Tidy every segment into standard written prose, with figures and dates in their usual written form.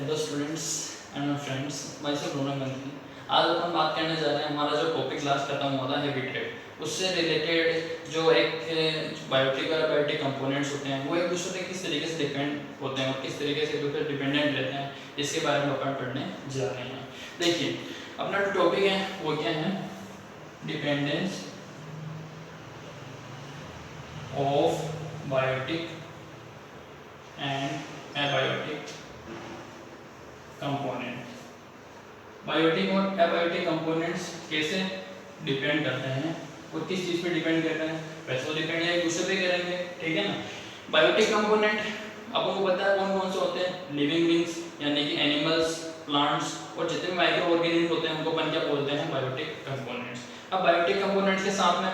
Hello students and friends, myself Ronak Gandhi. आज अपन बात करने जा रहे हैं, हमारा जो टॉपिक क्लास खत्म हुआ था हैबिटेट, उससे रिलेटेड जो एक बायोटिक और बायोटिक कंपोनेंट्स होते हैं वो एक दूसरे पे किस तरीके से डिपेंड होते हैं और किस तरीके से एक दूसरे डिपेंडेंट रहते हैं, इसके बारे में अपन पढ़ने जा रहे हैं। देखिए, अपना जो टॉपिक है वो क्या है? Dependence of biotic and abiotic component. Biotic और एबायोटिक कंपोनेंट्स कैसे डिपेंड करते हैं और किस चीज़ पे डिपेंड कर रहे हैं? वैसे तो डिपेंड एक दूसरे पे करेंगे, ठीक है ना। बायोटिक कंपोनेंट आपको पता है कौन कौन से होते हैं? लिविंग बींग्स यानी कि एनिमल्स, प्लांट्स और जितने भी माइक्रो ऑर्गेनिज्म होते हैं उनको अपन क्या बोलते हैं? Biotic components. अब बायोटिक कंपोनेंट्स के साथ में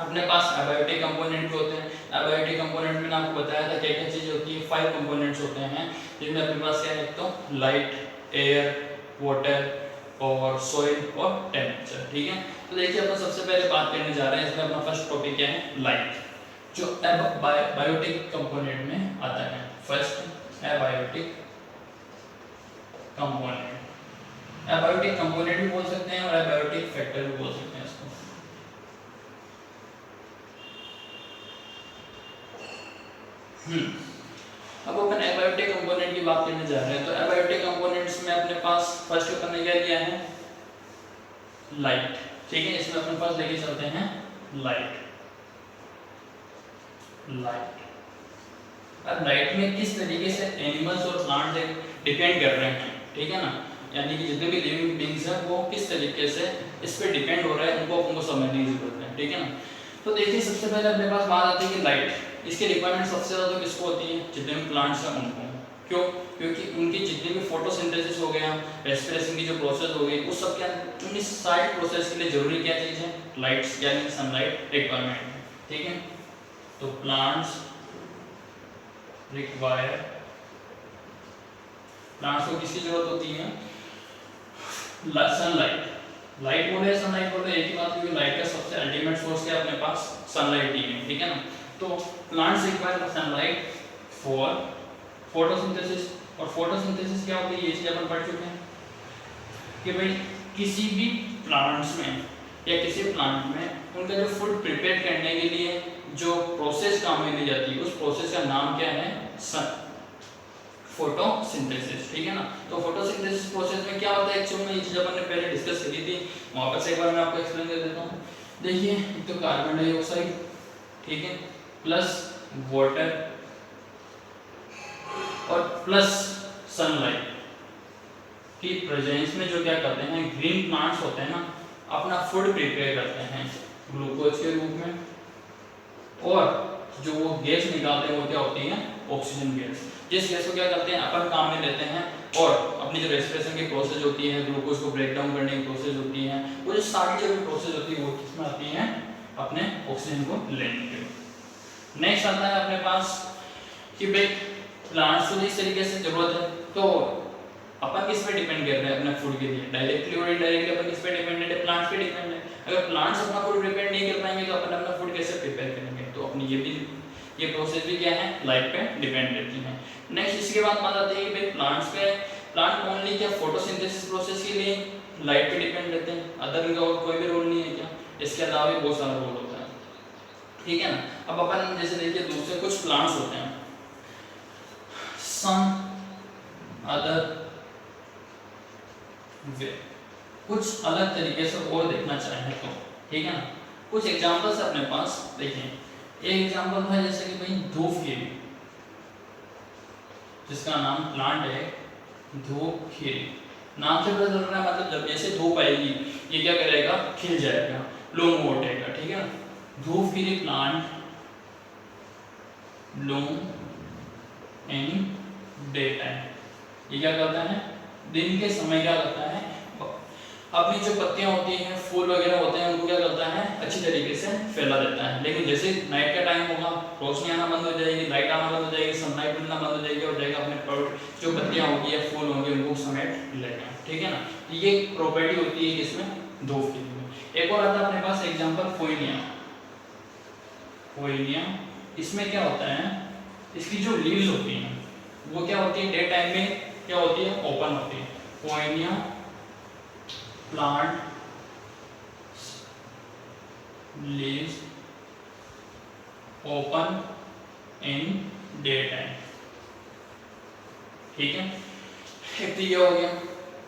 अपने पास एबायोटिक कंपोनेंट भी होते हैं। एबायोटिक कंपोनेंट में आपको बताया था क्या क्या चीज़ होती है? 5 कंपोनेंट्स होते हैं, जिनमें अपने पास क्या है? एक तो लाइट, एयर, वाटर और सॉइल और टेम्परेचर, ठीक है। तो देखिए, अपन सबसे पहले बात करने जा रहे हैं, इसमें अपना फर्स्ट टॉपिक क्या है? लाइट, जो बायोटिक कंपोनेंट में आता है। First abiotic component. Abiotic component भी बोल सकते हैं और एबायोटिक फैक्टर भी बोल सकते हैं इसको। अब अपन एबायोटिक कंपोनेंट की बात करने जा रहे हैं। तो एबायोटिक कंपोनेंट्स में अपने पास फर्स्ट अपन ने क्या लिया है? लाइट, ठीक है। इसमें अपने पास लेके चलते हैं लाइट। अब लाइट में किस तरीके से एनिमल्स और प्लांट्स डिपेंड कर रहे हैं, ठीक है ना। यानी कि जितने भी लिविंग बींग्स हैं वो किस तरीके से इस पे डिपेंड हो रहा है, उनको अपन को समझने की जरूरत है, ठीक है ना। तो देखिए, सबसे पहले अपने पास बात आती है कि लाइट, इसकी रिक्वायरमेंट सबसे ज़्यादा तो किसको होती है? जितने भी प्लांट्स हैं उनको। क्यों? क्योंकि उनकी जितनी भी फोटोसिंथेसिस हो गया, रेस्पिरेशन की जो प्रोसेस हो गई, उस सब के उन सारी प्रोसेस के लिए जरूरी क्या चीज़ है? लाइट्स, यानी सनलाइट रिक्वायरमेंट है, ठीक है। तो प्लांट्स रिक्वायर, प्लांट्स को किसकी जरूरत होती है? सनलाइट। लाइट बोले सनलाइट बोले एक ही बात, क्योंकि लाइट का सबसे अल्टीमेट सोर्स क्या है? अपने पास सनलाइट ही है, ठीक है ना। तो plants require sunlight for photosynthesis. और फोटोसिंथेसिस क्या होती है? ये चीज अपन पढ़ चुके हैं कि भाई किसी भी प्लांट्स में या किसी प्लांट में उनका जो फूड प्रिपेयर करने के लिए जो प्रोसेस काम में ली जाती है, उस प्रोसेस का नाम क्या है? फोटोसिंथेसिस, ठीक है ना। तो फोटोसिंथेसिस प्रोसेस में क्या होता है एक्चुअली में? ये चीज अपन ने पहले डिस्कस करी थी, वापस एक बार मैं आपको एक्सप्लेन कर देता हूँ। देखिए, एक तो कार्बन डाइऑक्साइड, ठीक है, प्लस वाटर और प्लस सनलाइट की प्रेजेंस में जो क्या करते हैं? ग्रीन प्लांट्स होते हैं ना, अपना फूड प्रिपेयर करते हैं ग्लूकोज के रूप में, और जो वो गैस निकालते हैं वो क्या होती है? Oxygen gas. जिस गैस को क्या करते हैं? अपन काम में लेते हैं, और अपनी जो रेस्पिरेशन की प्रोसेस होती है, ग्लूकोज को ब्रेक डाउन करने की प्रोसेस होती है, वो जो सारी जो भी प्रोसेस होती है वो किसमें आती है? अपने ऑक्सीजन को लेने के। नेक्स्ट आता है अपने पास कि भाई प्लांट्स को जिस तरीके से जरूरत है, तो अपन किस पे डिपेंड कर रहे हैं अपने फूड के लिए? डायरेक्टली और इनडायरेक्टली अपन किस पे डिपेंडेंट है? प्लांट्स पे डिपेंड है। अगर प्लांट्स अपना फूड प्रिपेयर नहीं कर पाएंगे तो अपन अपना फूड कैसे प्रिपेयर करेंगे? तो अपनी ये प्रोसेस भी क्या है? लाइट पे डिपेंड रहती है। नेक्स्ट इसके बाद बात आती है कि भाई प्लांट्स पे, प्लांट ओनली क्या फोटोसिंथेसिस प्रोसेस के लिए लाइट पे डिपेंड रहते हैं? अदर इनका और कोई भी रोल नहीं है क्या? इसके अलावा भी बहुत सारा रोल होता है, ठीक है ना। अब अपन जैसे देखिए, दूसरे कुछ प्लांट्स होते हैं, सम अदर वे, कुछ अलग तरीके से और देखना चाहें तो, ठीक है ना। कुछ एग्जांपल्स अपने पास देखिए। एक एग्जांपल है जैसे कि भाई धूपखीरी, जिसका नाम प्लांट है धूपखीरी। नाम से पता चल रहा है, मतलब जब जैसे धूप आएगी ये क्या करेगा? खिल जाएगा, ब्लूम उठेगा, ठीक है ना। Dhupkhiri plant bloom in day time. ये क्या करता है? दिन के समय क्या करता है? अपनी जो पत्तियां होती हैं, फूल वगैरह होते हैं, उनको क्या करता है? अच्छी तरीके से फैला देता है। लेकिन जैसे नाइट का टाइम होगा, रोशनी आना बंद हो जाएगी, लाइट आना बंद हो जाएगी, सनलाइट मिलना बंद हो जाएगी, और जाएगा अपने जो पत्तियां होगी या फूल होंगे उनको समेट लेगा, ठीक है ना। ये प्रॉपर्टी होती है इसमें धूपखीरी में। एक और आता है अपने पास एग्जाम्पल फोइनिया। फोइनिया, इसमें क्या होता है? इसकी जो लीव्स होती हैं वो क्या होती है? डे टाइम में क्या होती है, ओपन होती है। पोइनिया plant leaves open in day time. ठीक है, एक तो ये हो गया।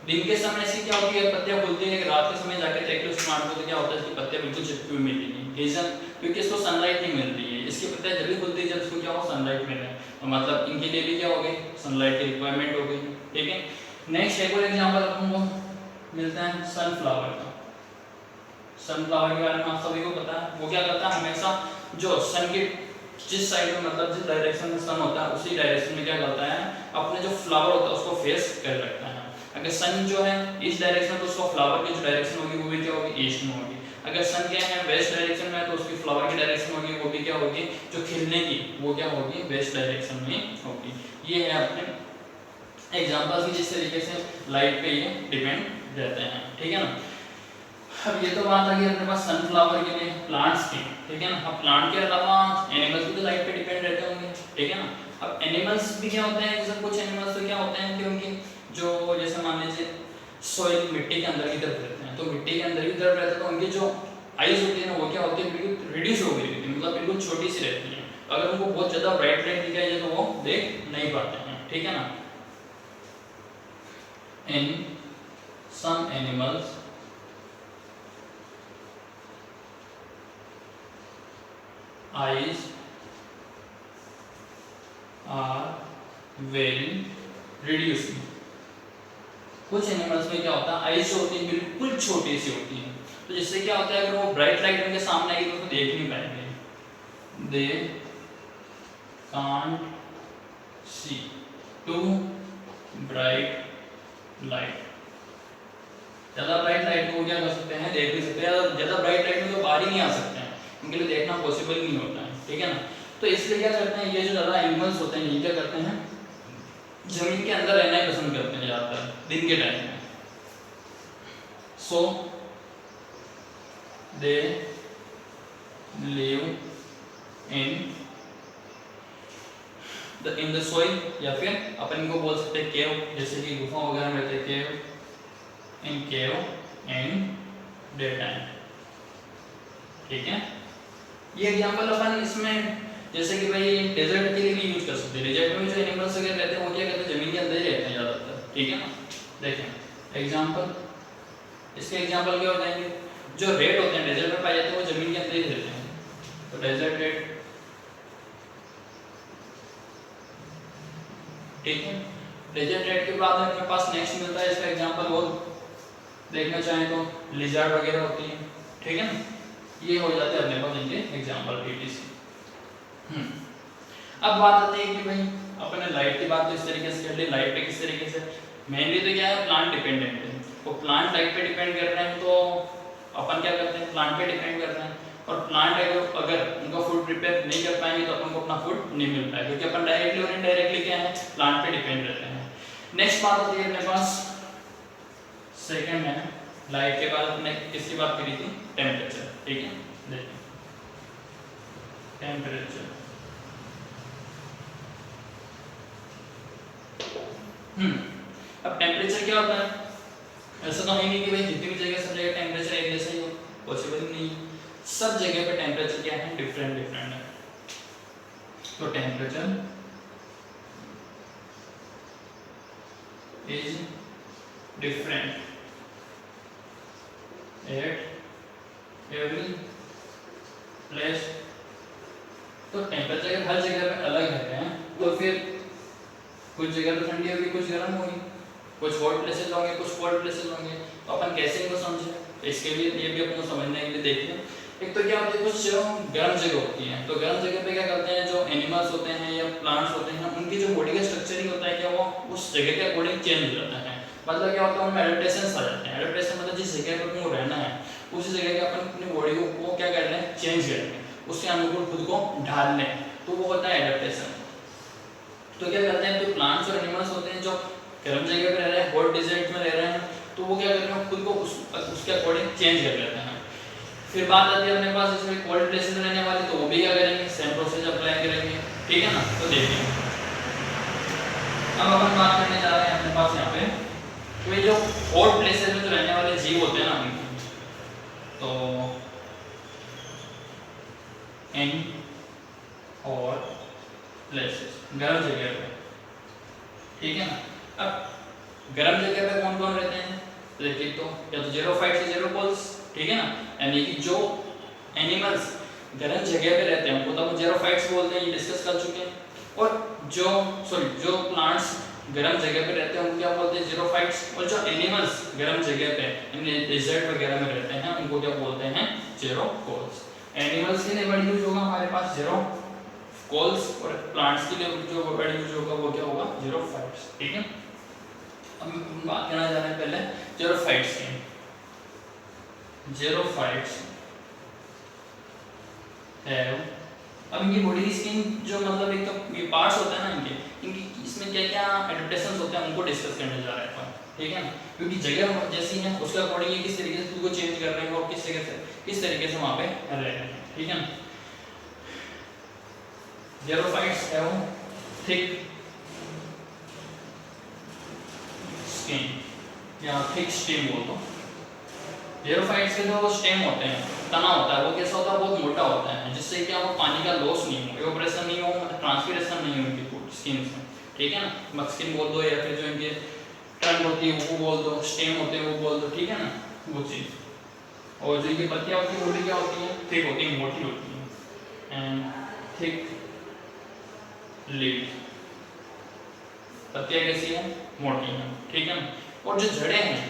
दिन के समय इसकी क्या होती है, पत्तियां खुलती है, लेकिन रात के समय जाके देख लो प्लांट को तो क्या होता है, इसकी पत्तियां बिल्कुल चिपकी हुई मिल रही है। रीजन क्योंकि इसको सनलाइट नहीं मिल रही है, इसकी पत्तियां जल्दी खुलती है जब इसको क्या हो, सनलाइट मिल रहा है। तो मतलब इनके लिए भी क्या हो गई, सनलाइट की रिक्वायरमेंट हो गई। ठीक है, नेक्स्ट एक और एग्जांपल अपन को मिलता है सनफ्लावर का। सनफ्लावर के बारे में आप सभी को पता है, वो क्या करता है, हमेशा जो सन के जिस साइड में मतलब जिस डायरेक्शन में सन होता है उसी डायरेक्शन में क्या करता है, अपने जो फ्लावर होता है उसको फेस कर रखता है। अगर सन जो है इस डायरेक्शन तो उसको फ्लावर की जो डायरेक्शन होगी वो भी क्या होगी, ईस्ट में होगी। अगर सन क्या है वेस्ट डायरेक्शन में है तो उसकी फ्लावर की डायरेक्शन होगी वो भी क्या होगी, जो खिलने की वो क्या होगी, वेस्ट डायरेक्शन में होगी। ये है अपने एग्जांपल्स की जिस तरीके से लाइट पे ये डिपेंड रहते हैं। ठीक है ना, अब ये तो बात आ गई अपने पास सनफ्लावर के लिए प्लांट्स की। ठीक है ना, अब प्लांट के अलावा एनिमल्स भी तो लाइट पे डिपेंड रहते होंगे। ठीक है ना, अब एनिमल्स भी क्या होते हैं, जैसे कुछ एनिमल्स तो क्या होते हैं कि उनकी जो जैसे मान लीजिए सॉइल मिट्टी के अंदर की तरफ रहते हैं, तो मिट्टी के अंदर की तरफ रहते हैं तो उनकी जो आइज होती है ना वो क्या होती है, बिल्कुल रिड्यूस हो गई होती है, मतलब बिल्कुल छोटी सी रहती है। अगर उनको बहुत ज्यादा ब्राइट लाइट दिखाई दे तो वो देख नहीं पाते हैं। ठीक है ना, in some animals eyes are very reduced। कुछ एनिमल्स में क्या होता है, आईज जो होती है बिल्कुल छोटी सी होती है, तो जिससे क्या होता है अगर वो ब्राइट लाइट उनके सामने आएगी तो उसको देख नहीं पाएंगे। They can't see too bright light. ज्यादा ब्राइट लाइट को क्या कर सकते हैं, देख नहीं सकते। ज्यादा ब्राइट लाइट में तो बाहर ही नहीं आ सकते हैं, उनके लिए देखना पॉसिबल नहीं होता है। ठीक है ना, तो इसलिए क्या करते हैं, ये जो ज़्यादा एनिमल्स होते हैं ये क्या करते हैं, जमीन के अंदर रहना ही पसंद करते हैं ज़्यादातर दिन के टाइम में। So they live in the soil, या फिर अपन इनको बोल सकते हैं केव, जैसे कि गुफा वगैरह में रहते हैं, केव इन डे टाइम। ठीक है, ये एग्जांपल अपन इसमें जैसे कि भाई डेजर्ट के लिए भी यूज कर सकते हैं। डेजर्ट में जो एनिमल्स वगैरह रहते हैं वो क्या करते हैं, जमीन के अंदर ही रहते हैं ज़्यादातर। ठीक है ना, देखें एग्जांपल, इसके एग्जांपल क्या हो जाएंगे, जो रेड होते हैं डेजर्ट में पाए जाते हैं वो जमीन के अंदर ही रहते हैं, तो डेजर्ट रेड। ठीक है, डेजर्ट रेड के बाद अपने पास नेक्स्ट मिलता है इसका एग्जांपल और देखना चाहें तो लिजर्ड वगैरह होती है। ठीक है ना, ये हो जाते हैं अपने पास इनके एग्जांपल टीटीसी। अब बात आती है कि भाई अपने लाइट की बात तो इस तरीके से कर ली, लाइट पे किस तरीके से मेनली तो क्या है, प्लांट डिपेंडेंट है। तो प्लांट लाइट पे डिपेंड कर रहे हैं तो अपन क्या करते हैं, प्लांट पे डिपेंड कर रहे हैं। और प्लांट अगर उनका फूड प्रिपेयर नहीं कर पाएंगे तो अपन को अपना फूड नहीं मिल पाएगा, क्योंकि अपन डायरेक्टली और इनडायरेक्टली क्या है, प्लांट पे डिपेंड रहते हैं। नेक्स्ट बात होती है अपने पास सेकंड है, लाइट के बाद अपने किसकी बात करी थी, टेम्परेचर। ठीक है, देखिए टेम्परेचर। अब टेम्परेचर क्या होता है, ऐसा तो है नहीं कि भाई जितनी भी जगह सब जगह टेम्परेचर एक जैसा ही हो, पॉसिबल नहीं। सब जगह पे टेम्परेचर क्या है, डिफरेंट डिफरेंट है। तो temperature is different at every place. तो टेम्परेचर हर जगह पे अलग रहते हैं, तो फिर कुछ जगह तो ठंडी होगी, कुछ गर्म होगी, कुछ हॉट प्लेसेस होंगे, कुछ कोल्ड प्लेसेस होंगे। तो अपन कैसे इनको समझें, इसके लिए ये भी अपन को समझने के लिए देखते हैं। एक तो क्या होती है, कुछ गर्म जगह होती है, तो गर्म जगह पे क्या करते हैं, जो एनिमल्स होते हैं या प्लांट्स होते हैं, उनकी जो बॉडी का स्ट्रक्चर ही होता है क्या, वो उस जगह के अकॉर्डिंग चेंज हो जाता है। मतलब क्या होता है, उनमें एडेप्टेशंस आ जाते हैं। एडेप्टेशन मतलब जिस जगह पर उनको रहना है उसी जगह के अपन अपनी बॉडी को क्या कर रहे हैं, चेंज कर रहे हैं, उसके अनुकूल खुद को ढाल लें, तो वो होता है एडेप्टेशन। तो क्या करते हैं, तो प्लांट्स और एनिमल्स होते हैं जो गर्म जगह पे रह रहे हैं, हॉट डेजर्ट में रह रहे हैं, तो वो क्या कर रहे हैं, खुद को उसके अकॉर्डिंग चेंज कर लेते हैं। फिर बात आती है अपने पास इसमें कोल्ड प्लेसेस में रहने वाली, तो वो भी क्या करेंगे, सेम प्रोसेस अप्लाई करेंगे। ठीक है ना, तो देखिए अब अपन बात करने जा रहे हैं अपने तो ये जो हॉट प्लेसेस में जो रहने वाले जीव होते हैं ना, तो इन हॉट प्लेसेस, गर्म जगह पे, ठीक है ना। अब गर्म जगह पे कौन कौन रहते हैं, तो देखिए, तो या तो ज़ेरोफाइट्स या ज़ेरोपोल्स, ठीक है ना। यानी कि जो एनिमल्स गर्म जगह पे रहते हैं उनको तो हम ज़ेरोफाइट्स बोलते हैं, ये डिस्कस कर चुके हैं। और जो प्लांट्स गर्म जगह पे रहते हैं उनको क्या बोलते हैं, ज़ेरोफाइट्स। और जो एनिमल्स गर्म जगह पे डेजर्ट वगैरह में रहते हैं उनको क्या बोलते हैं, ज़ेरोपोल्स। एनिमल्स के लिए वर्ड यूज होगा हमारे पास ज़ेरोपोल्स, और प्लांट्स के लिए जो वर्ड यूज होगा वो क्या होगा, ज़ेरोफाइट्स, ठीक है। अब बात करना जा रहे हैं पहले ज़ेरोफाइट्स की। ज़ेरोफाइट्स है, अब इनकी बॉडी की स्किन जो मतलब एक तो ये पार्ट्स होते हैं ना इनके इसमें क्या क्या एडेप्टेशंस होते हैं उनको डिस्कस करने जा रहे हैं अपन, ठीक है ना। क्योंकि जगह जैसी है उसके अकॉर्डिंग ये किस तरीके से खुद को चेंज कर रहे हैं और किस तरीके से वहाँ पे रह रहे हैं, ठीक है ना। ज़ेरोफाइट्स है वो थिक स्किन या थिक स्टेम बोल दो। ज़ेरोफाइट्स के जो स्टेम होते हैं, तना होता है, वो कैसा होता है, बहुत मोटा होता है, जिससे क्या वो पानी का लॉस नहीं हो, इवेपोरेशन नहीं हो, ट्रांसपिरेशन नहीं हो इनकी स्किन में, ठीक है ना। मस्किन बोल दो या फिर जो इनके टंग होती है वो बोल दो, स्टेम होते हैं वो बोल दो, ठीक है ना, वो चीज़। और जो इनकी पत्तियाँ होती है वो भी क्या होती हैं, थिक होती है, मोटी होती है, एंड थिक लीफ, पत्तियाँ कैसी हैं, मोटी हैं, ठीक है ना। और जो जड़ें हैं,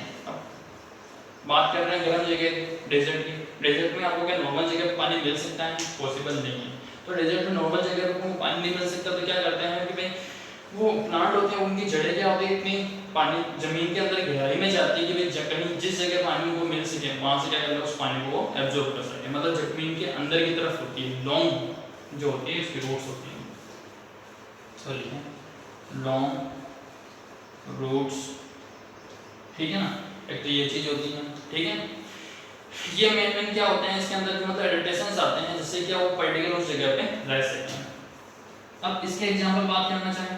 बात कर रहे हैं गर्म जगह डेजर्ट की, डेजर्ट में आपको क्या नॉर्मल जगह पे पानी मिल सकता है, पॉसिबल नहीं है। तो डेजर्ट में नॉर्मल जगह पे पानी नहीं मिल सकता, तो क्या करते हैं कि भाई वो प्लांट होते हैं उनकी जड़ें क्या होती है, इतनी पानी जमीन के अंदर गहराई में जाती है कि भाई कहीं जिस जगह पानी को मिल सके वहां से क्या करते हैं, उस पानी को एब्जॉर्ब कर सके, मतलब जमीन के अंदर की तरफ होती है, लॉन्ग जो होती है इसकी रूट्स होती है, सॉरी लॉन्ग रूट्स, ठीक है ना। एक तो ये चीज होती है, ठीक है। ये मेन क्या होते हैं इसके अंदर, मतलब एडेप्टेशंस आते हैं जिससे क्या वो पर्टिकुलर उस जगह पे रह सकते हैं। अब इसके एग्जांपल बात करना चाहें,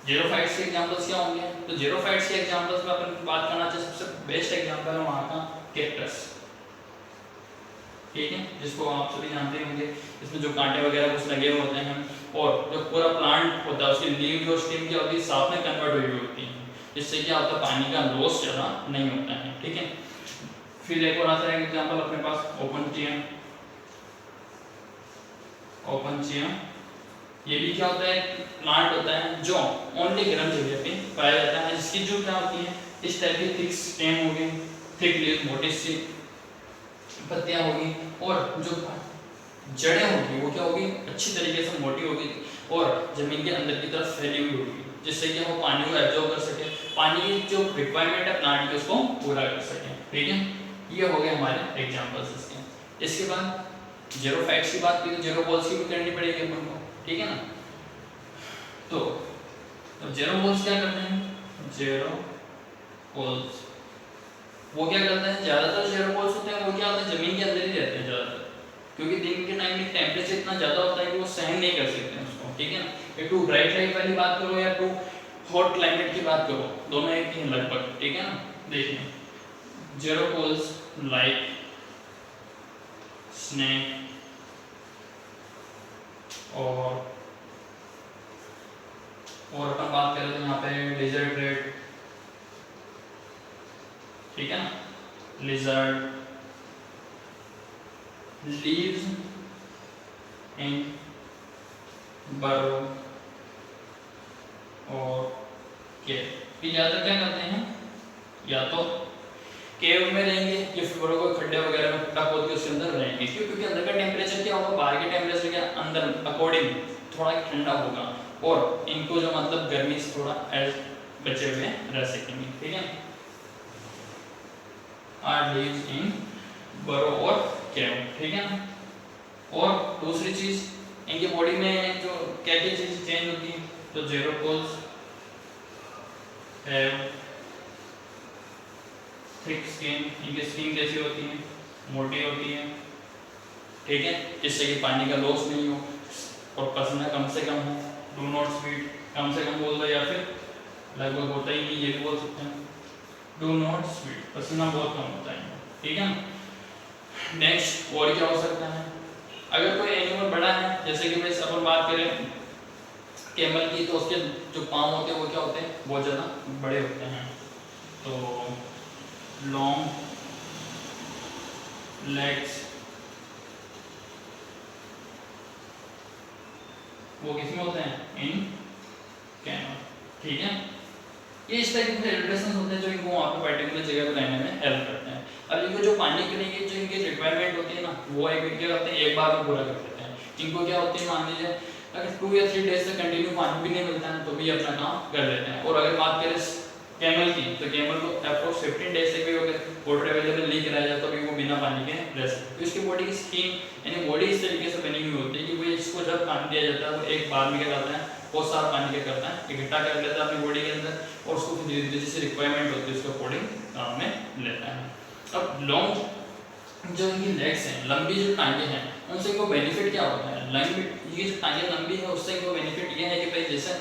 ज़ेरोफाइट्स के एग्जांपल्स क्या होंगे, तो ज़ेरोफाइट्स के एग्जांपल्स में अपन बात करना चाहे सबसे बेस्ट एग्जांपल है वहाँ का कैक्टस, ठीक है, जिसको आप सभी जानते होंगे। इसमें जो कांटे वगैरह कुछ लगे हुए होते हैं और जो पूरा प्लांट होता है उसकी लीव जो स्टेम क्या होती है साथ में कन्वर्ट हुई होती है, जिससे क्या होता है पानी का लॉस ज़्यादा नहीं होता है, ठीक है। फिर एक और आता है एग्जांपल अपने पास ओपनचिया। ये भी क्या होता है, प्लांट होता है जो ओनली गर्म जगह पे पाया जाता है, जिसकी जो क्या होती है इस टाइप की थिक स्टेम होगी, थिक लीफ, मोटी सी पत्तियां होगी, और जो जड़ें होगी वो क्या होगी, अच्छी तरीके से मोटी होगी और जमीन के अंदर की तरफ फैली हुई होगी, जिससे कि वो पानी को एब्जॉर्ब कर सके, पानी की जो रिक्वायरमेंट है प्लांट की उसको पूरा कर सके, ठीक है। ये हो गए हमारे एग्जांपल्स इसके। इसके बाद ज़ेरोफाइट्स की बात की तो ज़ेरोपोल्स की भी करनी पड़ेगी अपन को, ठीक है ना। तो ज़ेरोपोल्स क्या करते हैं, ज़ेरोपोल्स वो क्या करते हैं, ज़्यादातर ज़ेरोपोल्स होते हैं वो क्या होते हैं जमीन के अंदर ही रहते हैं ज़्यादातर, क्योंकि दिन के टाइम में टेम्परेचर इतना ज़्यादा होता है कि वो सहन नहीं कर सकते हैं उसको, ठीक है ना। या टू ब्राइट लाइट वाली बात करो या टू हॉट क्लाइमेट की बात करो, दोनों एक ही लगभग, ठीक है ना। देखिए ज़ेरोपोल्स लाइक स्नेक और अपन बात करें तो यहाँ पे लिजर्ड रेड, ठीक है ना, लिजर्ड लीव्स इन बरो और केव। ये ज़्यादातर क्या करते हैं, या तो केव में रहेंगे या फिर बड़ों को खड्डे वगैरह में खड्डा खोद के उसके अंदर रहेंगे, क्योंकि अंदर का टेम्परेचर क्या होगा, बाहर के टेम्परेचर के अंदर अकॉर्डिंग थोड़ा ठंडा होगा और इनको जो मतलब गर्मी से थोड़ा बचे हुए रह सकेंगे, ठीक है। आर लीव्स इन बरो और केव, ठीक है ना। और दूसरी चीज इनकी बॉडी में जो क्या क्या चीज चेंज होती है, तो ज़ेरोपोल्स हैव थिक स्किन, इनकी स्किन कैसी होती है, मोटी होती है, ठीक है, जिससे कि पानी का लॉस नहीं हो और पसीना कम से कम हो, डू नॉट स्वीट, कम से कम बोल दो या फिर लगभग होता ही नहीं, ये भी बोल सकते हैं, डू नॉट स्वेट, पसीना बहुत कम होता है, ठीक है। नेक्स्ट और क्या हो सकता है, अगर कोई एनिमल बड़ा है, जैसे कि भाई अपन बात करें कैमल की, तो उसके जो पाँव होते हैं वो क्या होते हैं, बहुत ज़्यादा बड़े होते हैं। तो लॉन्ग लेग्स वो किसमें होते हैं, इन कैमल, ठीक है। ये इस टाइप के इलस्ट्रेशन होते हैं जो इनको वहाँ पे पर्टिकुलर जगह पर रहने में हेल्प करते हैं। अब इनको जो पानी के लिए जो इनकी रिक्वायरमेंट होती है ना, वो एक क्या करते हैं, एक बार में पूरा कर देते हैं। इनको क्या होती है, मान लीजिए अगर 2 या 3 डेज से कंटिन्यू पानी भी नहीं मिलता है तो भी अपना काम कर लेते हैं। और अगर बात करें कैमल की, तो कैमल को अप्रोक्स 15 डेज से भी अगर वाटर अवेलेबल नहीं कराया जाए तो भी वो बिना पानी के रह सकते। तो इसकी बॉडी की स्किन यानी बॉडी इस तरीके से बनी हुई होती है कि वो इसको जब पानी दिया जाता है वो एक बार में क्या करता है, बहुत सारा पानी क्या करता है, इकट्ठा कर लेता है अपनी बॉडी के अंदर, और उसको फिर धीरे धीरे जैसे रिक्वायरमेंट होती है उसके अकॉर्डिंग काम में लेता है। अब लॉन्ग जो इनकी लेग्स हैं, लंबी जो टांगे हैं, उनसे इनको बेनिफिट क्या होता है, लंबी ये जो टांगे लंबी है उससे इनको बेनिफिट ये है कि भाई जैसे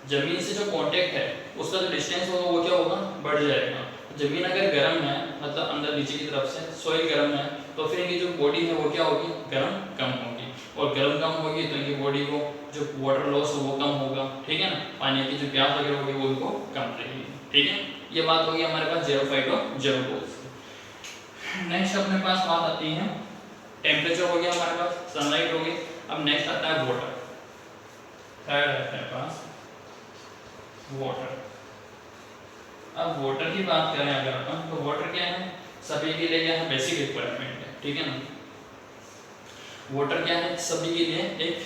जमीन से जो कांटेक्ट है उसका जो डिस्टेंस होगा वो क्या होगा, बढ़ जाएगा। जमीन अगर गर्म है, मतलब अंदर नीचे की तरफ से सॉइल गर्म है, तो फिर इनकी जो बॉडी है वो क्या होगी, गर्म कम होगी, और गर्म कम होगी तो इनकी बॉडी को जो वाटर लॉस हो वो कम होगा, ठीक है ना, पानी की जो प्यास वगैरह होगी वो इनको कम रहेगी, ठीक है। ये बात होगी हमारे पास ज़ेरोफाइट और ज़ेरोपोड्स। नेक्स्ट अपने पास बात आती है टेम्परेचर हो गया हमारे पास, सनलाइट हो गई। अब नेक्स्ट आता है वाटर, थर्ड आता है पास वाटर। अब वाटर की बात करें अगर अपन, तो वाटर क्या है, सभी के लिए क्या है, बेसिक रिक्वायरमेंट है, ठीक है ना। वाटर क्या है, सभी के लिए एक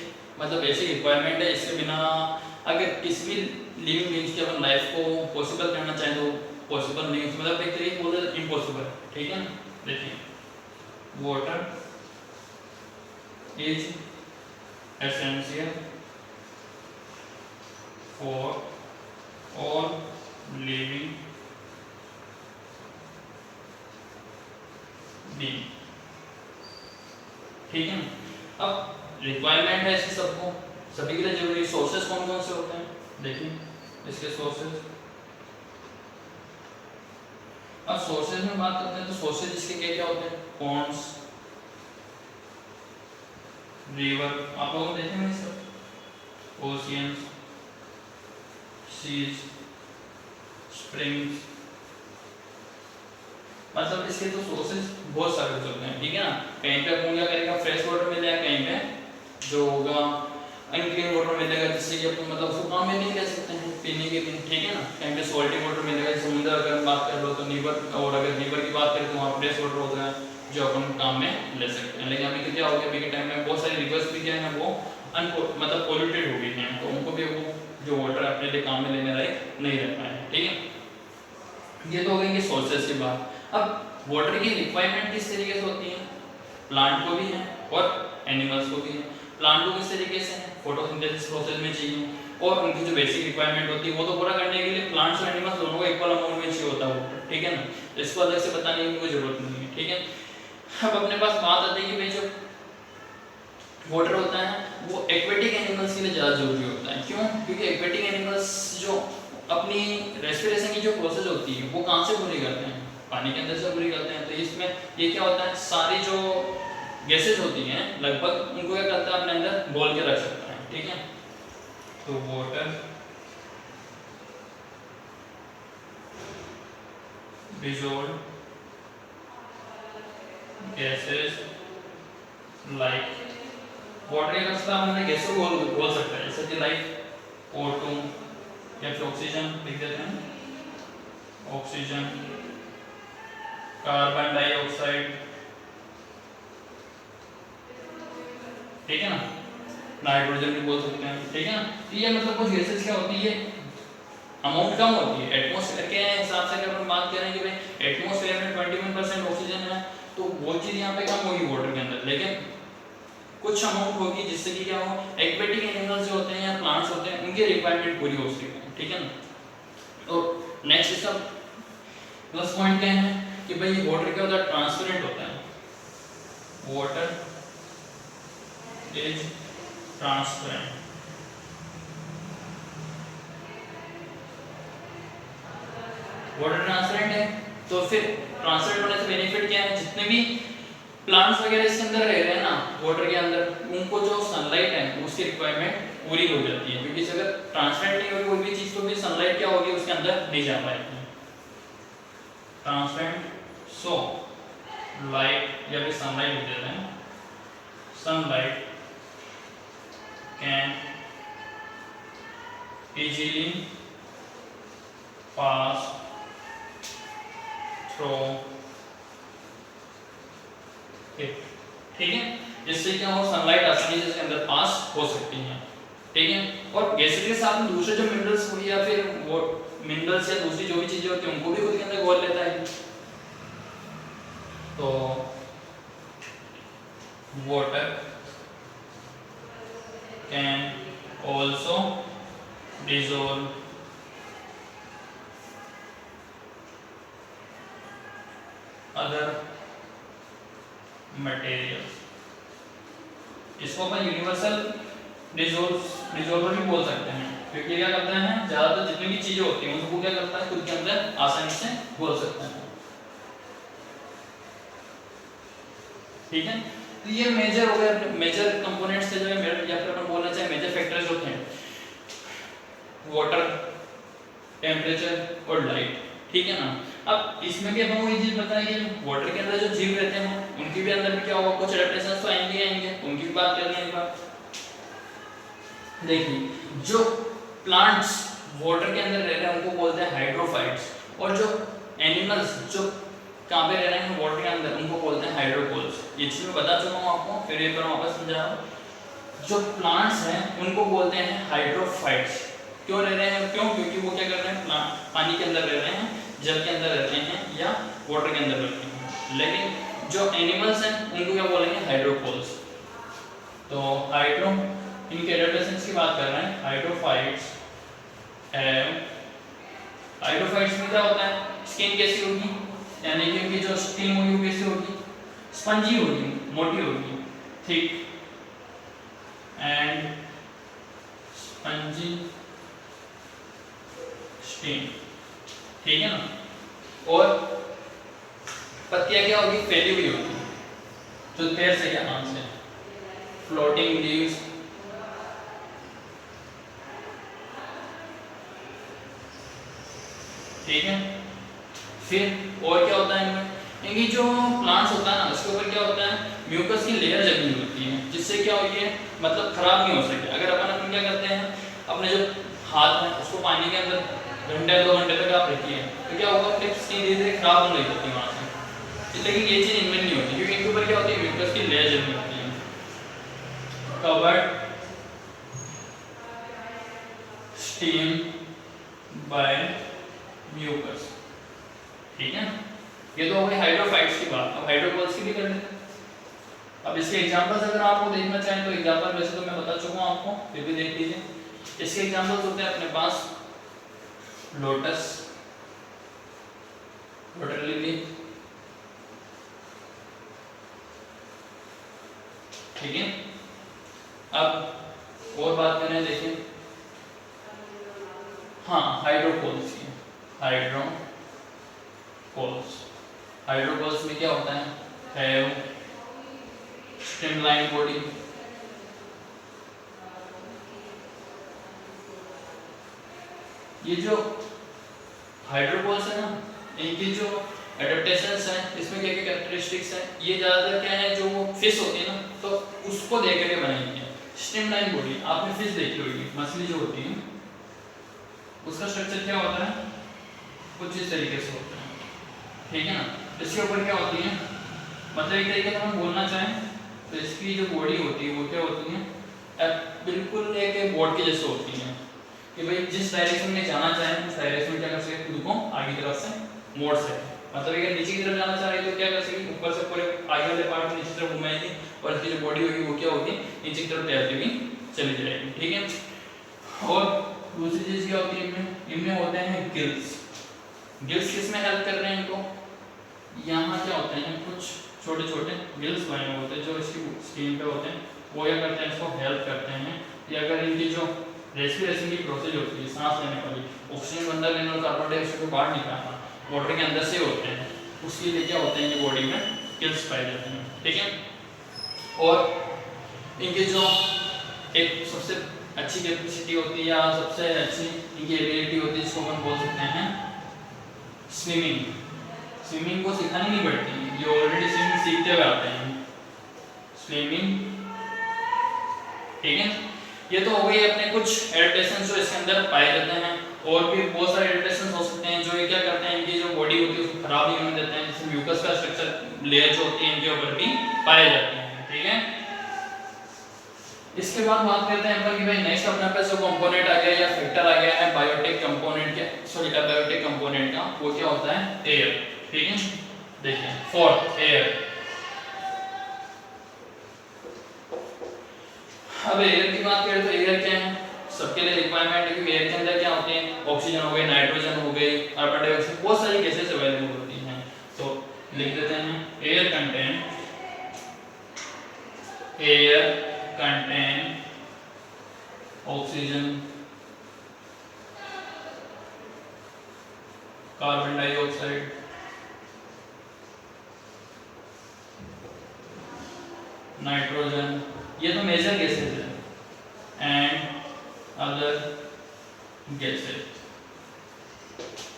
मतलब बेसिक रिक्वायरमेंट है। इसके बिना अगर किसी भी लिविंग बीइंग्स की अपन लाइफ को पॉसिबल करना चाहें तो पॉसिबल नहीं, मतलब एक तरीके बोलते हैं इम्पॉसिबल, ठीक है ना। देखिए water is essential for all living being, ठीक है ना। अब रिक्वायरमेंट है इसकी सबको, सभी के लिए जरूरी। सोर्सेज कौन कौन से होते हैं, देखिए इसके सोर्सेज। अब सोर्सेज में बात करते हैं तो सोर्सेज इसके क्या क्या होते हैं, पॉन्ड्स, रिवर, आप लोगों ने देखे हैं सब, ओशियंस, सीज, स्प्रिंग्स, मतलब इसके तो सोर्सेज बहुत सारे होते हैं, ठीक है ना। कहीं पे अपन क्या करेगा, फ्रेश वाटर मिल जाएगा, कहीं पे जो होगा अनक्लीन वाटर मिलेगा, जिससे कि अपन मतलब उसको काम में नहीं कह सकते हैं पीने के लिए, ठीक है ना। कहीं पे सॉल्टी वाटर मिलेगा, समुद्र अगर हम बात कर लो तो नीबर, और अगर नीबर की बात करें तो वहाँ फ्रेश वाटर होता है जो अपन काम में ले सकते हैं। लेकिन अभी क्या हो गया, अभी के टाइम में बहुत सारी रिवर्स भी क्या है वो मतलब पोल्यूटेड हो गई हैं, तो उनको भी वो जो वाटर अपने लिए काम में लेने लायक नहीं रह पाए, ठीक है। ये तो हो गई सोर्सेज की बात। अब वाटर की रिक्वायरमेंट किस तरीके से होती है, प्लांट को भी है और एनिमल्स को भी है। प्लांट को किस तरीके से है, फोटोसिंथेसिस प्रोसेस में चाहिए, और उनकी जो बेसिक रिक्वायरमेंट होती है वो तो पूरा करने के लिए प्लांट्स और एनिमल्स दोनों को इक्वल अमाउंट में चाहिए होता है वाटर, ठीक है ना। तो इसको अलग से बताने की कोई जरूरत नहीं है, ठीक है। अब अपने पास बात आती है कि भाई जो वाटर होता है वो एक्वेटिक एनिमल्स के लिए ज़्यादा जरूरी होता है। क्यों, क्योंकि एक्वेटिक एनिमल्स जो अपनी रेस्पिरेशन की जो प्रोसेस होती है वो कहाँ से पूरी करते हैं, पानी के अंदर से पूरी करते हैं। तो इसमें ये क्या होता है, सारी जो गैसेज होती हैं लगभग उनको क्या करता है अपने अंदर बोल के रख सकता है, ठीक है। तो water dissolved gases like water का रास्ता हमने गैसों को बोल सकते हैं, जैसे कि लाइक O2 या फिर ऑक्सीजन लिख देते हैं, ऑक्सीजन, कार्बन डाइऑक्साइड, ठीक है ना, नाइट्रोजन भी बोल सकते हैं, ठीक है ना। ये मतलब कुछ गैसेस क्या होती है, अमाउंट कम होती है। एटमॉस्फेयर के हिसाब से अगर हम बात करें कि भाई एटमॉस्फेयर में 21% ऑक्सीजन है, तो वो चीज़ यहाँ पे कम होगी वाटर के अंदर, लेकिन कुछ अमाउंट होगी जिससे कि क्या हो, एक्वेटिक एनिमल्स जो होते हैं या प्लांट्स होते हैं उनकी रिक्वायरमेंट पूरी हो सके, ठीक है ना। तो नेक्स्ट इसका प्लस पॉइंट क्या है कि भाई ये वाटर क्या होता है, ट्रांसपेरेंट होता है, water is transparent. Water transparent है, तो फिर ट्रांसपेरेंट होने से बेनिफिट क्या है, जितने भी प्लांट्स वगैरह इसके अंदर रह रहे हैं ना वाटर के अंदर, उनको जो सनलाइट है उसकी रिक्वायरमेमेंट पूरी हो जाती है, क्योंकि अगर ट्रांसपेरेंट नहीं होगी कोई भी चीज तो भी सनलाइट क्या होगी उसके अंदर नहीं जा पाएगी। ट्रांसपेरेंट सो लाइट या फिर सनलाइट लिख देते हैं, sunlight can easily pass through it, ठीक है, जिससे क्या हो सनलाइट आसानी से इसके अंदर पास हो सकती है, ठीक है। और गैसेस के साथ में दूसरे जो मिनरल्स हो या फिर वो मिनरल्स या दूसरी जो भी चीजें होती हैं उनको भी खुद के अंदर घोल लेता है। तो water can also dissolve other materials, इसको अपन यूनिवर्सल डिसॉल्वर भी बोल सकते हैं, क्योंकि क्या करते हैं ज्यादातर जितनी भी चीजें होती हैं उनको क्या करता है खुद के अंदर आसानी से घोल सकते हैं, ठीक है। तो ये मेजर हो गए, मेजर कंपोनेंट्स थे जो है, या फिर अपन बोलना चाहे मेजर फैक्टर्स होते हैं, वाटर, टेम्परेचर और लाइट, ठीक है ना। अब इसमें भी अपन को ये चीज बताया कि वाटर के अंदर जो जीव रहते हैं उनके भी अंदर भी क्या होगा, कुछ एडेप्टेशंस तो आएंगे, उनकी भी बात करनी है एक बार। देखिए जो प्लांट्स वाटर के अंदर रह रहे हैं उनको बोलते हैं हाइड्रोफाइट्स, और जो एनिमल्स जो कहाँ पे रह रहे हैं वाटर के अंदर उनको बोलते हैं हाइड्रोपोल्स। ये चीज मैं बता चुका हूँ आपको, फिर एक बार वापस समझा रहा हूँ। जो प्लांट्स हैं उनको बोलते हैं हाइड्रोफाइट्स, क्यों रह रहे हैं, क्यों, क्योंकि वो क्या कर रहे हैं प्लांट पानी के अंदर रह रहे हैं, जल के अंदर रहते हैं या वाटर के अंदर रहते हैं। लेकिन जो एनिमल्स हैं उनको क्या बोलेंगे, हाइड्रोपोल्स। तो हाइड्रो इनके एडेप्टेशंस की बात कर रहे हैं, हाइड्रोफाइट्स हाइड्रोफाइट्स में क्या होता है, स्किन कैसी होगी, यानी कि उनकी जो स्किन होगी वो कैसी होगी, स्पंजी होगी, मोटी होगी, थिक एंड स्पंजी स्किन, ठीक है ना। और पत्तियां क्या होगी, फैली हुई होगी, जो पैर से क्या नाम से फ्लोटिंग लीव्स, ठीक है। फिर और क्या होता है इनमें, इनकी जो प्लांट्स होता है ना उसके ऊपर क्या होता है, म्यूकस की लेयर जमी होती है, जिससे क्या होगी मतलब खराब नहीं हो सके। अगर अपन क्या करते हैं अपने जो हाथ है उसको पानी के अंदर घंटे 2 घंटे तक आप रखिए तो क्या होगा, टिप्स धीरे धीरे खराब होने लग जाती है वहाँ से। लेकिन ये चीज़ इनमें नहीं होती, क्योंकि इनके ऊपर क्या होती है, म्यूकस की लेयर जमी होती है, कवर्ड स्टीम बाय म्यूकस, ठीक है। ये तो हो गई हाइड्रोफाइट्स की बात। अब हाइड्रोपोल्स की भी कर लेते हैं। अब इसके एग्जांपल्स अगर आपको देखना चाहें तो एग्जांपल वैसे तो मैं बता चुका हूँ आपको, फिर भी देख लीजिए। इसके एग्जांपल्स होते हैं अपने पास लोटस, वाटर लिली, ठीक है। अब और बात करें, देखिए हाँ हाइड्रोपोल्स की, हाइड्रोपोल्स में क्या होता है स्ट्रीमलाइन बॉडी, ये जो हाइड्रोपोल्स है ना इनकी जो एडेप्टेशंस हैं इसमें क्या क्या कैरेक्टरिस्टिक्स हैं, ये ज़्यादातर क्या है जो फिश होती है ना तो उसको देख करके बनाई है। स्ट्रीमलाइन बॉडी, आपने फिश देखी होगी, मछली जो होती है उसका स्ट्रक्चर क्या होता है, कुछ इस तरीके से होता है, ठीक है ना। इसके ऊपर क्या होती है, मतलब एक तरीके से हम बोलना चाहें तो इसकी जो बॉडी होती है वो क्या होती है, बिल्कुल एक बोर्ड के जैसे होती है कि भाई जिस डायरेक्शन में जाना चाहें उस डायरेक्शन में क्या कर सके, खुद को आगे की तरफ से मोड़ सके। मतलब अगर नीचे की तरफ जाना चाह रहे तो क्या कर सके, ऊपर से पूरे आगे वाले पार्ट को नीचे की तरफ घुमाएगी और इसकी जो बॉडी होगी वो क्या होगी, नीचे की तरफ तैरती हुई चली जाएगी, ठीक है। और दूसरी चीज क्या होती है, इनमें होते हैं गिल्स। गिल्स किसमें हेल्प कर रहे हैं इनको, यहाँ क्या होते हैं कुछ छोटे छोटे गिल्स बने हुए होते हैं जो इसकी स्किन पे होते हैं, वो क्या करते हैं इसको हेल्प करते हैं। या अगर इनकी जो रेस्पिरेशन की प्रोसेस होती है, सांस लेने वाली, ऑक्सीजन अंदर लेना और कार्बन डाइऑक्साइड को बाहर निकालना, वाटर के अंदर से होते हैं, उसके लिए क्या होते हैं ये बॉडी में गिल्स पाए जाते हैं, ठीक है। और इनके जो एक सबसे अच्छी कैपेसिटी होती है या सबसे अच्छी इनकी एबिलिटी होती है जिसको अपन बोल सकते हैं स्विमिंग। स्विमिंग को सिखानी नहीं पड़ती, ये ऑलरेडी स्विमिंग सीखते हुए आते हैं, स्विमिंग, ठीक है। ये तो हो गई अपने कुछ एडिटेशन जो इसके अंदर पाए जाते हैं, और भी बहुत सारे एडिटेशन हो सकते हैं जो ये क्या करते हैं इनकी जो बॉडी होती है उसको खराब नहीं होने देते हैं, जैसे म्यूकस का स्ट्रक्चर लेयर जो होती है इनके ऊपर भी पाए जाते हैं, ठीक है। इसके बाद बात करते हैं अपन कि भाई नेक्स्ट अपने पास जो कंपोनेंट आ गया या फैक्टर आ गया है बायोटिक कंपोनेंट के, सॉरी एबायोटिक कंपोनेंट का, वो क्या होता है एयर, ठीक है। देखिए फोर्थ एयर। अब एयर की बात करें तो एयर क्या है, सबके लिए रिक्वायरमेंट है कि एयर के अंदर क्या होते हैं ऑक्सीजन हो गई, नाइट्रोजन हो गई, कार्बन डाइऑक्साइड, बहुत सारी गैसेस अवेलेबल होती हैं। तो लिख देते हैं air contain oxygen, carbon dioxide, nitrogen, ये तो मेजर गैसेस है, एंड अदर गैसेस,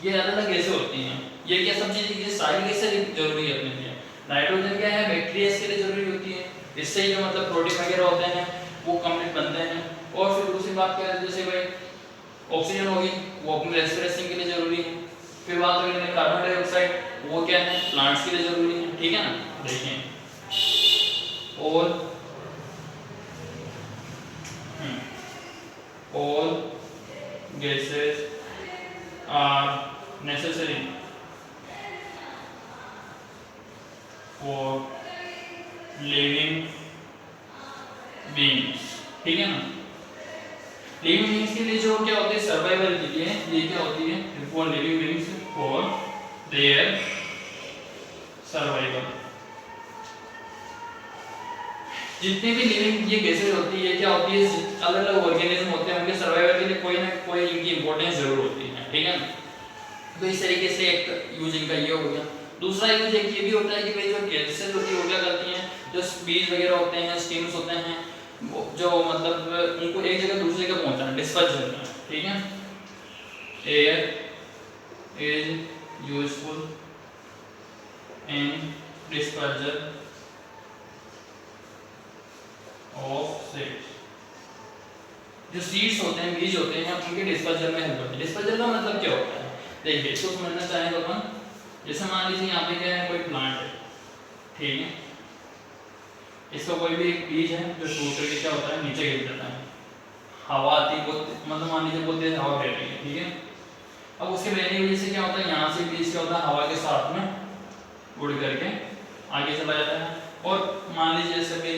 ये अलग अलग गैसें होती हैं। ये क्या सब चीजें, ये सारी गैसें जरूरी है अपने लिए। नाइट्रोजन क्या है बैक्टीरिया के लिए जरूरी होती है, इससे ही जो मतलब प्रोटीन वगैरह होते हैं वो कंप्लीट बनते हैं। और फिर दूसरी बात क्या है, जैसे भाई ऑक्सीजन होगी वो अपनी रेस्पिरेशन के लिए जरूरी है। फिर बात करें कार्बन डाइऑक्साइड, वो क्या है प्लांट्स के लिए जरूरी है, ठीक है ना। देखिए all gases are necessary for living beings, ठीक है ना। लिविंग बीइंग्स के लिए जो क्या होती है सर्वाइवल के लिए, ये क्या होती है for living beings for their survival. जितने भी लिविंग ये गैसेस होती है, ये क्या होती है अलग अलग ऑर्गेनिज्म होते हैं, उनके सर्वाइवल के लिए कोई ना कोई इनकी इंपॉर्टेंस जरूर होती है, ठीक है। तो इस तरीके से एक यूज इनका ये हो गया। दूसरा यूज एक ये भी होता है कि भाई जो गैसेस होती है वो क्या करती हैं, जो बीज वगैरह होते हैं, स्टीम्स होते हैं, जो मतलब उनको एक जगह दूसरी जगह पहुंचाना, डिस्पर्स करना, ठीक है। Air is useful in dispersion of seeds. जो सीड्स होते हैं, बीज होते हैं, उनके डिस्पर्जन में हेल्प करते हैं। डिस्पर्जन का मतलब क्या होता है, देखिए इसको समझना चाहें तो अपन, जैसे मान लीजिए यहाँ पे क्या है कोई प्लांट है, ठीक है, इसका कोई भी एक बीज है जो टूट करके क्या होता है नीचे गिर जाता है, हवा आती है बहुत, मतलब मान लीजिए बहुत तेज हवा बह रही है, ठीक है। अब उसके बहने की वजह से क्या होता है यहाँ से बीज क्या होता है हवा के साथ में उड़ करके आगे चला जाता है, और मान लीजिए जैसे कि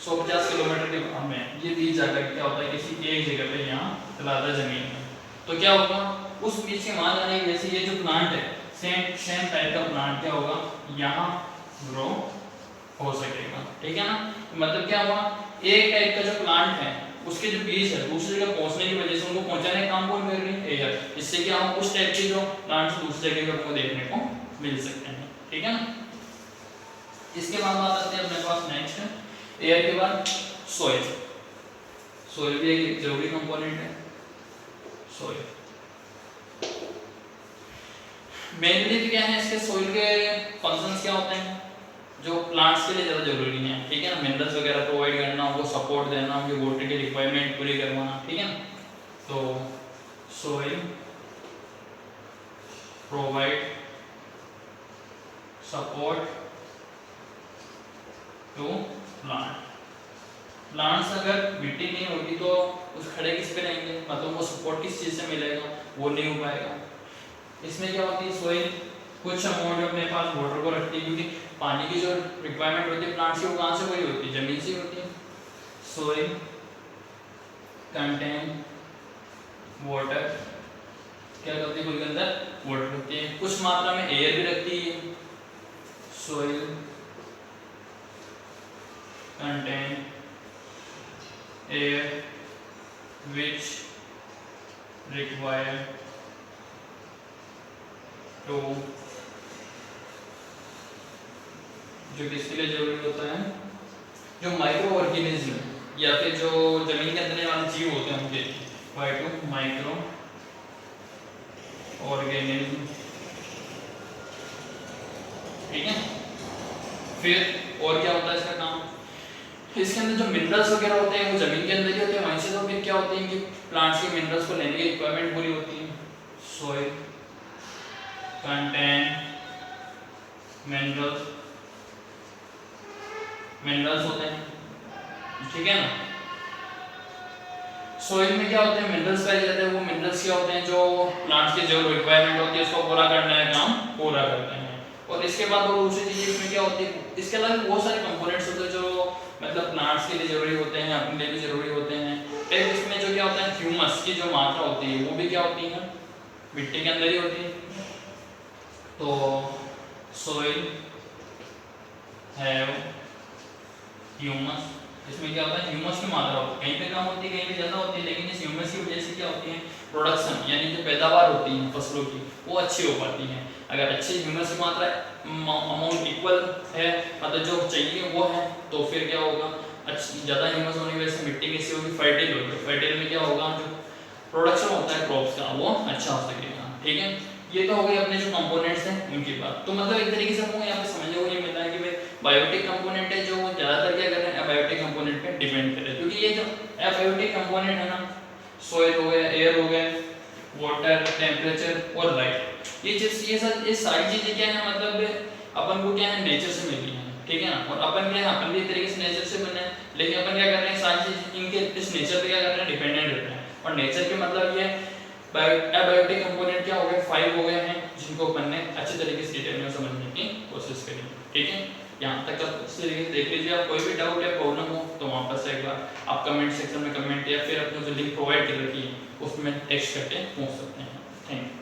150 किलोमीटर के में ये बीज जाकर क्या होता है किसी एक जगह पे यहाँ चलाता है जमीन में, तो क्या होगा उस बीज के वहां जाने की वजह से ये जो प्लांट है सेम टाइप का प्लांट क्या होगा यहाँ ग्रो हो सकेगा, ठीक है ना। मतलब क्या हुआ एक टाइप का जो प्लांट है उसके जो बीज है दूसरी जगह पहुंचने की वजह से उनको पहुंचाने का काम कौन कर रही है एयर, इससे क्या हो उस टाइप के जो प्लांट्स दूसरी जगह पे आपको देखने को मिल सकते हैं, ठीक है ना। इसके बाद बात आती है अपने पास नेक्स्ट एयर के बाद सोइल। सोइल भी एक जरूरी कंपोनेंट है। सोइल मेनली क्या है इसके सोइल के फंक्शंस क्या होते हैं जो प्लांट्स के लिए ज़्यादा जरूरी है, ठीक है ना। मिनरल्स वगैरह प्रोवाइड करना, उनको सपोर्ट देना, उनकी वाटर की रिक्वायरमेंट पूरी करवाना, ठीक है ना। तो soil provide support to plant. Plants अगर मिट्टी नहीं होगी तो उस खड़े किस पे रहेंगे, मतलब वो सपोर्ट किस चीज़ से मिलेगा, वो नहीं हो पाएगा। इसमें क्या होती है सोइल कुछ अमाउंट अपने पास वाटर को रखती है, क्योंकि पानी की जो रिक्वायरमेंट होती है प्लांट्स की वो कहाँ से पूरी होती है, जमीन से होती है। सोइल कंटेन वाटर, क्या करती है उसके अंदर वाटर रखती है, कुछ मात्रा में एयर भी रखती है। Soil contain air which require to जो किसके लिए जरूरी होता है, जो माइक्रो ऑर्गेनिज्म या फिर जो जमीन के अंदर वाले जीव होते हैं उनके, Y2 माइक्रो ऑर्गेनिज्म, ठीक है। फिर और क्या होता है इसका काम, इसके अंदर जो मिनरल्स वगैरह होते हैं वो जमीन के अंदर ही होते हैं, वहीं से तो फिर क्या होते हैं कि प्लांट्स के मिनरल्स को लेने की रिक्वायरमेंट पूरी होती है। सोइल कंटेन मिनरल्स, मिनरल्स होते हैं, ठीक है ना। सोइल में क्या होते हैं, मिनरल्स पाए जाते हैं। वो मिनरल्स क्या होते हैं, जो प्लांट्स की जो रिक्वायरमेंट होती है उसको पूरा करने का काम पूरा करते हैं। और इसके बाद और दूसरी चीज इसमें क्या होती है, इसके अलावा बहुत सारे कंपोनेंट्स होते हैं जो मतलब प्लांट्स के लिए जरूरी होते हैं, अपने लिए भी जरूरी होते हैं। एक इसमें जो क्या होता है, ह्यूमस की जो मात्रा होती है वो भी क्या होती है, मिट्टी के अंदर ही होती है। तो सोइल हैव ह्यूमस, इसमें क्या होता है, ह्यूमस की मात्रा होती है, कहीं पे कम होती है कहीं पे ज्यादा होती है, लेकिन इस ह्यूमस की वजह से क्या होती है, प्रोडक्शन यानी जो पैदावार होती है फसलों की वो अच्छी हो पाती है। अगर अच्छी ह्यूमस की मात्रा अमाउंट इक्वल है, मतलब जो चाहिए वो है, तो फिर क्या होगा, अच्छी ज़्यादा ह्यूमस होने की वजह से मिट्टी कैसी होगी, फर्टाइल होगी। फर्टाइल में क्या होगा, जो प्रोडक्शन होता है क्रॉप्स का वो अच्छा हो सकेगा, ठीक है। ये तो हो गए अपने जो कंपोनेंट्स हैं उनकी बात। तो मतलब एक तरीके से हमको यहाँ पे समझने को ये मिलता है कि भाई बायोटिक कंपोनेंट है जो ज़्यादातर क्या कर रहे हैं, एबायोटिक कंपोनेंट पे डिपेंड कर रहे हैं। क्योंकि ये जो एबायोटिक कंपोनेंट है ना, सॉइल हो गया, एयर हो गया, वाटर, टेम्परेचर और लाइट, ये सारी चीजें क्या है, मतलब अपन को क्या है, नेचर से मिली है, ठीक है ना। और अपन क्या है, अपन भी एक तरीके से नेचर से बने हैं, लेकिन अपन क्या कर रहे हैं, सारी चीज इनके इस नेचर पे क्या कर रहे हैं, डिपेंडेंट रहते हैं। और नेचर के मतलब ये एबायोटिक कंपोनेंट क्या हो गए, 5 हो गए हैं, जिनको अपन ने अच्छे तरीके से डिटेल में समझने की कोशिश करी, ठीक है। यहाँ तक आप इस तरीके से देख लीजिए। आप कोई भी डाउट या प्रॉब्लम हो तो वापस से एक बार आप कमेंट सेक्शन में कमेंट या फिर अपने जो लिंक प्रोवाइड कर रखी है उसमें टेक्स्ट करके पूछ सकते हैं। Thank you.